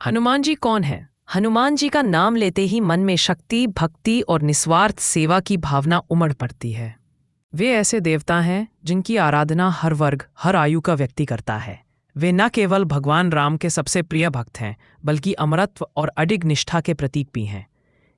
हनुमान जी कौन है? हनुमान जी का नाम लेते ही मन में शक्ति, भक्ति और निस्वार्थ सेवा की भावना उमड़ पड़ती है। वे ऐसे देवता हैं जिनकी आराधना हर वर्ग, हर आयु का व्यक्ति करता है। वे न केवल भगवान राम के सबसे प्रिय भक्त हैं, बल्कि अमरत्व और अडिग निष्ठा के प्रतीक भी हैं।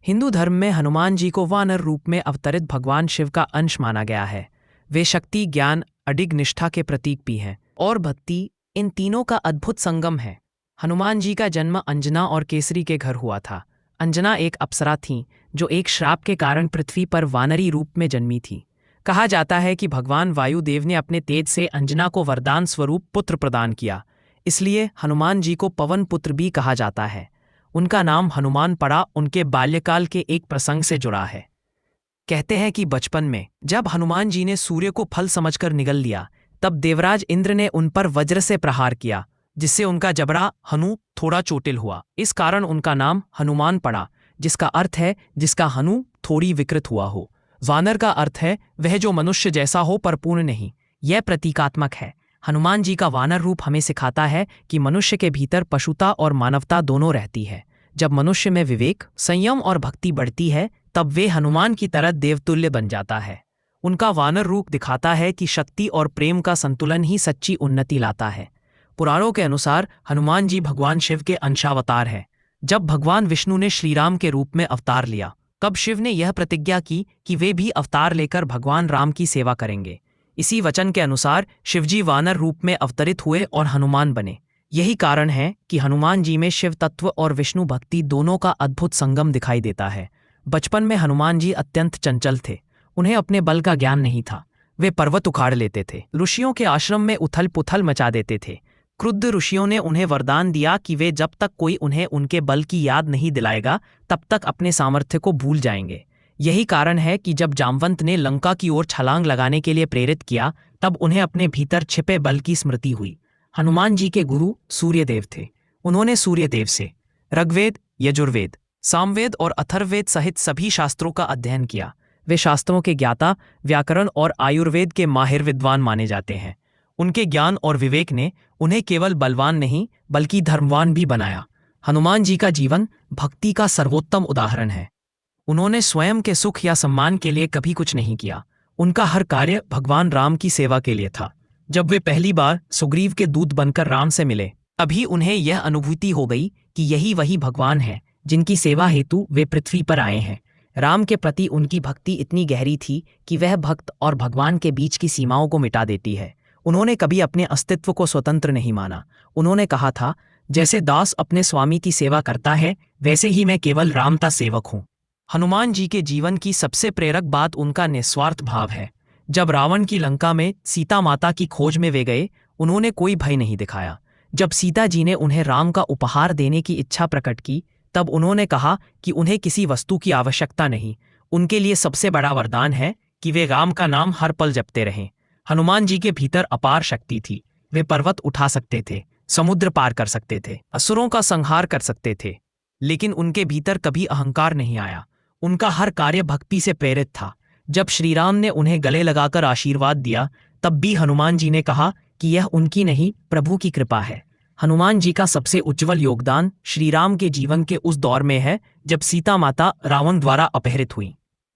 हिंदू धर्म में हनुमान जी को वानर रूप में अवतरित भगवान शिव का अंश माना गया है। वे शक्ति, ज्ञान, अडिग निष्ठा के प्रतीक भी हैं और भक्ति, इन तीनों का अद्भुत संगम है। हनुमान जी का जन्म अंजना और केसरी के घर हुआ था। अंजना एक अप्सरा थीं जो एक श्राप के कारण पृथ्वी पर वानरी रूप में जन्मी थी। कहा जाता है कि भगवान वायुदेव ने अपने तेज से अंजना को वरदान स्वरूप पुत्र प्रदान किया, इसलिए हनुमान जी को पवन पुत्र भी कहा जाता है। उनका नाम हनुमान पड़ा उनके बाल्यकाल के एक प्रसंग से जुड़ा है। कहते हैं कि बचपन में जब हनुमान जी ने सूर्य को फल समझकर निगल लिया, तब देवराज इंद्र ने उन पर वज्र से प्रहार किया, जिससे उनका जबड़ा हनु थोड़ा चोटिल हुआ। इस कारण उनका नाम हनुमान पड़ा, जिसका अर्थ है जिसका हनु थोड़ी विकृत हुआ हो। वानर का अर्थ है वह जो मनुष्य जैसा हो पर पूर्ण नहीं। यह प्रतीकात्मक है। हनुमान जी का वानर रूप हमें सिखाता है कि मनुष्य के भीतर पशुता और मानवता दोनों रहती है। जब मनुष्य में विवेक, संयम और भक्ति बढ़ती है, तब वे हनुमान की तरह देवतुल्य बन जाता है। उनका वानर रूप दिखाता है कि शक्ति और प्रेम का संतुलन ही सच्ची उन्नति लाता है। पुराणों के अनुसार हनुमान जी भगवान शिव के अंशावतार हैं। जब भगवान विष्णु ने श्रीराम के रूप में अवतार लिया, तब शिव ने यह प्रतिज्ञा की कि वे भी अवतार लेकर भगवान राम की सेवा करेंगे। इसी वचन के अनुसार शिवजी वानर रूप में अवतरित हुए और हनुमान बने। यही कारण है कि हनुमान जी में शिव तत्व और विष्णु भक्ति दोनों का अद्भुत संगम दिखाई देता है। बचपन में हनुमान जी अत्यंत चंचल थे। उन्हें अपने बल का ज्ञान नहीं था। वे पर्वत उखाड़ लेते थे, ऋषियों के आश्रम में उथल पुथल मचा देते थे। क्रुद्ध ऋषियों ने उन्हें वरदान दिया कि वे जब तक कोई उन्हें उनके बल की याद नहीं दिलाएगा, तब तक अपने सामर्थ्य को भूल जाएंगे। यही कारण है कि जब जामवंत ने लंका की ओर छलांग लगाने के लिए प्रेरित किया, तब उन्हें अपने भीतर छिपे बल की स्मृति हुई। हनुमान जी के गुरु सूर्यदेव थे। उन्होंने सूर्यदेव से ऋग्वेद, यजुर्वेद, सामवेद और अथर्ववेद सहित सभी शास्त्रों का अध्ययन किया। वे शास्त्रों के ज्ञाता, व्याकरण और आयुर्वेद के माहिर विद्वान माने जाते हैं। उनके ज्ञान और विवेक ने उन्हें केवल बलवान नहीं बल्कि धर्मवान भी बनाया। हनुमान जी का जीवन भक्ति का सर्वोत्तम उदाहरण है। उन्होंने स्वयं के सुख या सम्मान के लिए कभी कुछ नहीं किया। उनका हर कार्य भगवान राम की सेवा के लिए था। जब वे पहली बार सुग्रीव के दूत बनकर राम से मिले, तभी उन्हें यह अनुभूति हो गई कि यही वही भगवान है जिनकी सेवा हेतु वे पृथ्वी पर आए हैं। राम के प्रति उनकी भक्ति इतनी गहरी थी कि वह भक्त और भगवान के बीच की सीमाओं को मिटा देती है। उन्होंने कभी अपने अस्तित्व को स्वतंत्र नहीं माना। उन्होंने कहा था, जैसे दास अपने स्वामी की सेवा करता है, वैसे ही मैं केवल राम का सेवक हूँ। हनुमान जी के जीवन की सबसे प्रेरक बात उनका निस्वार्थ भाव है। जब रावण की लंका में सीता माता की खोज में वे गए, उन्होंने कोई भय नहीं दिखाया। जब सीता जी ने उन्हें राम का उपहार देने की इच्छा प्रकट की, तब उन्होंने कहा कि उन्हें किसी वस्तु की आवश्यकता नहीं। उनके लिए सबसे बड़ा वरदान है कि वे राम का नाम हर पल जपते रहें। हनुमान जी के भीतर अपार शक्ति थी। वे पर्वत उठा सकते थे, समुद्र पार कर सकते थे, असुरों का संहार कर सकते थे, लेकिन उनके भीतर कभी अहंकार नहीं आया। उनका हर कार्य भक्ति से प्रेरित था। जब श्रीराम ने उन्हें गले लगाकर आशीर्वाद दिया, तब भी हनुमान जी ने कहा कि यह उनकी नहीं, प्रभु की कृपा है। हनुमान जी का सबसे उज्जवल योगदान श्रीराम के जीवन के उस दौर में है जब सीता माता रावण द्वारा अपहरित हुई।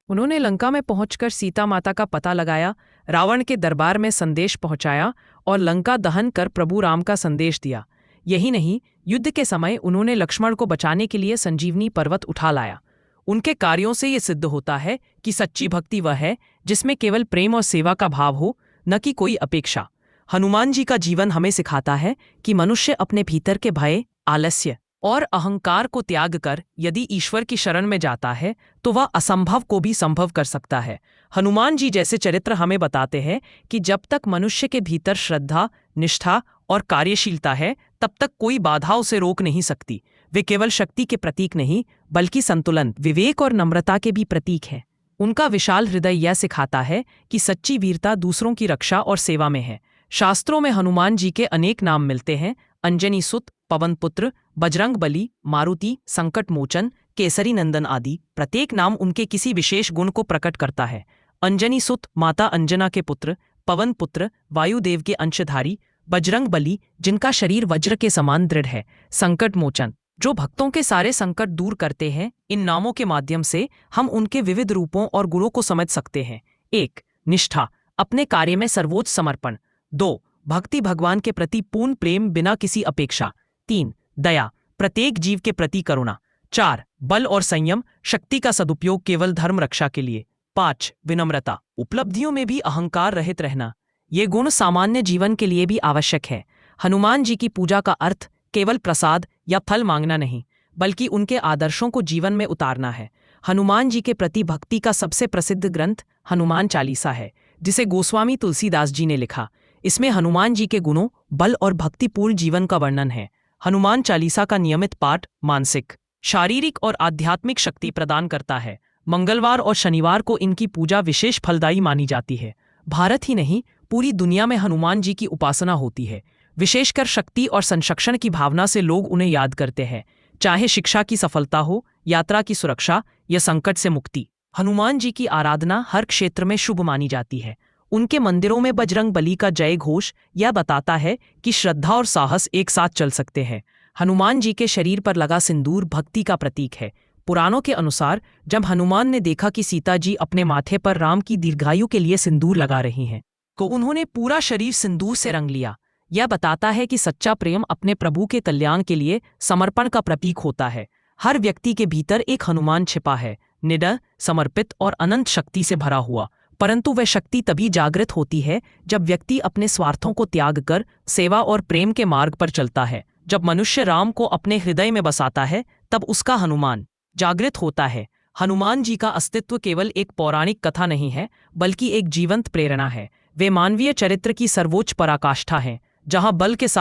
उन्होंने लंका में पहुंचकर सीता माता का पता लगाया, रावण के दरबार में संदेश पहुंचाया और लंका दहन कर प्रभु राम का संदेश दिया। यही नहीं, युद्ध के समय उन्होंने लक्ष्मण को बचाने के लिए संजीवनी पर्वत उठा लाया। उनके कार्यों से ये सिद्ध होता है कि सच्ची भक्ति वह है जिसमें केवल प्रेम और सेवा का भाव हो, न कि कोई अपेक्षा। हनुमान जी का जीवन हमें सिखाता है कि मनुष्य अपने भीतर के भय, आलस्य और अहंकार को त्याग कर यदि ईश्वर की शरण में जाता है, तो वह असंभव को भी संभव कर सकता है। हनुमान जी जैसे चरित्र हमें बताते हैं कि जब तक मनुष्य के भीतर श्रद्धा, निष्ठा और कार्यशीलता है, तब तक कोई बाधा उसे रोक नहीं सकती। वे केवल शक्ति के प्रतीक नहीं, बल्कि संतुलन, विवेक और नम्रता के भी प्रतीक हैं। उनका विशाल हृदय यह सिखाता है कि सच्ची वीरता दूसरों की रक्षा और सेवा में है। शास्त्रों में हनुमान जी के अनेक नाम मिलते हैं: अंजनी सुत, पवन पुत्र, बजरंग बली, मारुति, संकट मोचन, केसरी नंदन आदि। प्रत्येक नाम उनके किसी विशेष गुण को प्रकट करता है। अंजनी सुत माता अंजना के पुत्र, पवन पुत्र वायुदेव के अंशधारी, बजरंग बली जिनका शरीर वज्र के समान दृढ़ है, संकट मोचन जो भक्तों के सारे संकट दूर करते हैं। इन नामों के माध्यम से हम उनके विविध रूपों और गुणों को समझ सकते हैं। 1. निष्ठा, अपने कार्य में सर्वोच्च समर्पण। 2. भक्ति, भगवान के प्रति पूर्ण प्रेम बिना किसी अपेक्षा। 3. दया, प्रत्येक जीव के प्रति करुणा। 4. बल और संयम, शक्ति का सदुपयोग केवल धर्म रक्षा के लिए। 5. विनम्रता, उपलब्धियों में भी अहंकार रहित रहना। ये गुण सामान्य जीवन के लिए भी आवश्यक है। हनुमान जी की पूजा का अर्थ केवल प्रसाद या फल मांगना नहीं, बल्कि उनके आदर्शों को जीवन में उतारना है। हनुमान जी के प्रति भक्ति का सबसे प्रसिद्ध ग्रंथ हनुमान चालीसा है, जिसे गोस्वामी तुलसीदास जी ने लिखा। इसमें हनुमान जी के गुणों, बल और भक्तिपूर्ण जीवन का वर्णन है। हनुमान चालीसा का नियमित पाठ मानसिक, शारीरिक और आध्यात्मिक शक्ति प्रदान करता है। मंगलवार और शनिवार को इनकी पूजा विशेष फलदायी मानी जाती है। भारत ही नहीं, पूरी दुनिया में हनुमान जी की उपासना होती है। विशेषकर शक्ति और संरक्षण की भावना से लोग उन्हें याद करते हैं। चाहे शिक्षा की सफलता हो, यात्रा की सुरक्षा या संकट से मुक्ति, हनुमान जी की आराधना हर क्षेत्र में शुभ मानी जाती है। उनके मंदिरों में बजरंग बली का जय घोष यह बताता है कि श्रद्धा और साहस एक साथ चल सकते हैं। हनुमान जी के शरीर पर लगा सिंदूर भक्ति का प्रतीक है। पुराणों के अनुसार जब हनुमान ने देखा कि सीता जी अपने माथे पर राम की दीर्घायु के लिए सिंदूर लगा रही हैं, तो उन्होंने पूरा शरीर सिंदूर से रंग लिया। यह बताता है कि सच्चा प्रेम अपने प्रभु के कल्याण के लिए समर्पण का प्रतीक होता है। हर व्यक्ति के भीतर एक हनुमान छिपा है, निडर, समर्पित और अनंत शक्ति से भरा हुआ। परंतु वह शक्ति तभी जागृत होती है जब व्यक्ति अपने स्वार्थों को त्याग कर सेवा और प्रेम के मार्ग पर चलता है। जब मनुष्य राम को अपने हृदय में बसाता है, तब उसका हनुमान जागृत होता है। हनुमान जी का अस्तित्व केवल एक पौराणिक कथा नहीं है, बल्कि एक जीवंत प्रेरणा है। वे मानवीय चरित्र की सर्वोच्च पराकाष्ठा हैं, जहां बल के साथ